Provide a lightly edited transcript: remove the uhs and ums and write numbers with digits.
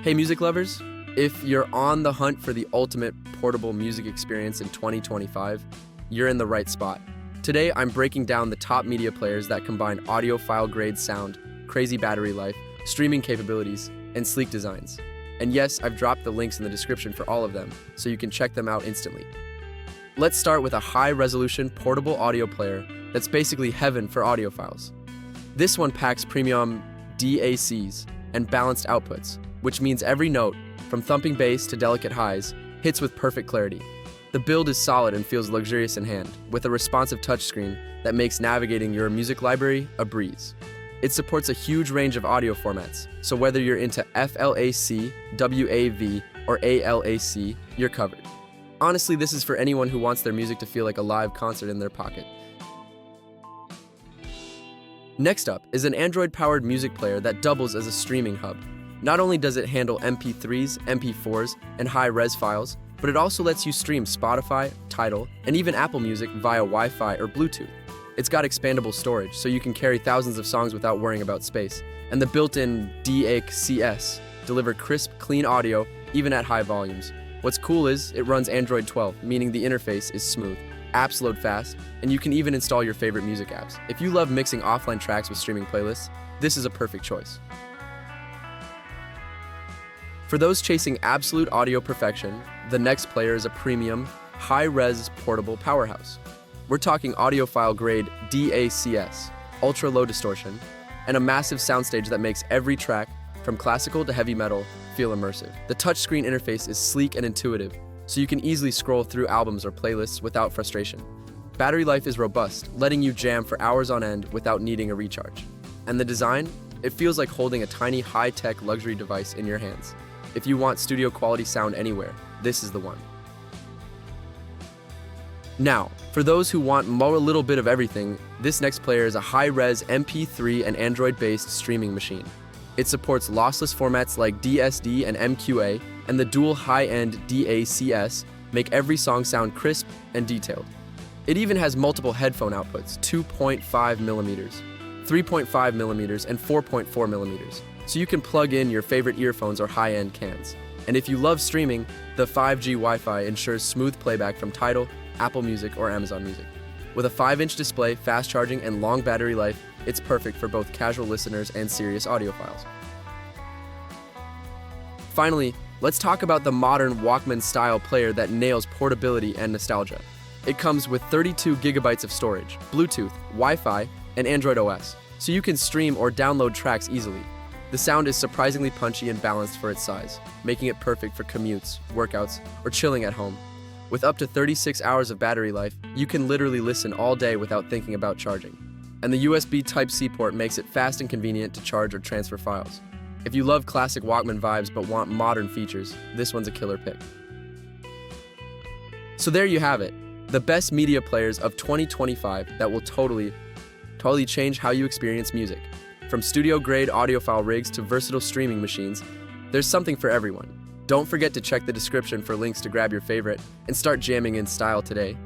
Hey music lovers, if you're on the hunt for the ultimate portable music experience in 2025, you're in the right spot. Today I'm breaking down the top media players that combine audiophile grade sound, crazy battery life, streaming capabilities, and sleek designs. And yes, I've dropped the links in the description for all of them, so you can check them out instantly. Let's start with a high-resolution portable audio player that's basically heaven for audiophiles. This one packs premium DACs and balanced outputs, which means every note, from thumping bass to delicate highs, hits with perfect clarity. The build is solid and feels luxurious in hand, with a responsive touchscreen that makes navigating your music library a breeze. It supports a huge range of audio formats, so whether you're into FLAC, WAV, or ALAC, you're covered. Honestly, this is for anyone who wants their music to feel like a live concert in their pocket. Next up is an Android-powered music player that doubles as a streaming hub. Not only does it handle MP3s, MP4s, and high-res files, but it also lets you stream Spotify, Tidal, and even Apple Music via Wi-Fi or Bluetooth. It's got expandable storage, so you can carry thousands of songs without worrying about space. And the built-in DACs deliver crisp, clean audio even at high volumes. What's cool is it runs Android 12, meaning the interface is smooth. Apps load fast, and you can even install your favorite music apps. If you love mixing offline tracks with streaming playlists, this is a perfect choice. For those chasing absolute audio perfection, the next player is a premium, high-res portable powerhouse. We're talking audiophile-grade DACs, ultra-low distortion, and a massive soundstage that makes every track, from classical to heavy metal, feel immersive. The touchscreen interface is sleek and intuitive, so you can easily scroll through albums or playlists without frustration. Battery life is robust, letting you jam for hours on end without needing a recharge. And the design? It feels like holding a tiny high-tech luxury device in your hands. If you want studio-quality sound anywhere, this is the one. Now, for those who want a little bit of everything, this next player is a high-res MP3 and Android-based streaming machine. It supports lossless formats like DSD and MQA, and the dual high-end DACs make every song sound crisp and detailed. It even has multiple headphone outputs, 2.5mm, 3.5mm, and 4.4mm, so you can plug in your favorite earphones or high-end cans. And if you love streaming, the 5G Wi-Fi ensures smooth playback from Tidal, Apple Music, or Amazon Music. With a 5-inch display, fast charging, and long battery life, it's perfect for both casual listeners and serious audiophiles. Finally, let's talk about the modern Walkman-style player that nails portability and nostalgia. It comes with 32 gigabytes of storage, Bluetooth, Wi-Fi, and Android OS, so you can stream or download tracks easily. The sound is surprisingly punchy and balanced for its size, making it perfect for commutes, workouts, or chilling at home. With up to 36 hours of battery life, you can literally listen all day without thinking about charging. And the USB Type-C port makes it fast and convenient to charge or transfer files. If you love classic Walkman vibes but want modern features, this one's a killer pick. So there you have it, the best media players of 2025 that will totally change how you experience music. From studio-grade audiophile rigs to versatile streaming machines, there's something for everyone. Don't forget to check the description for links to grab your favorite and start jamming in style today.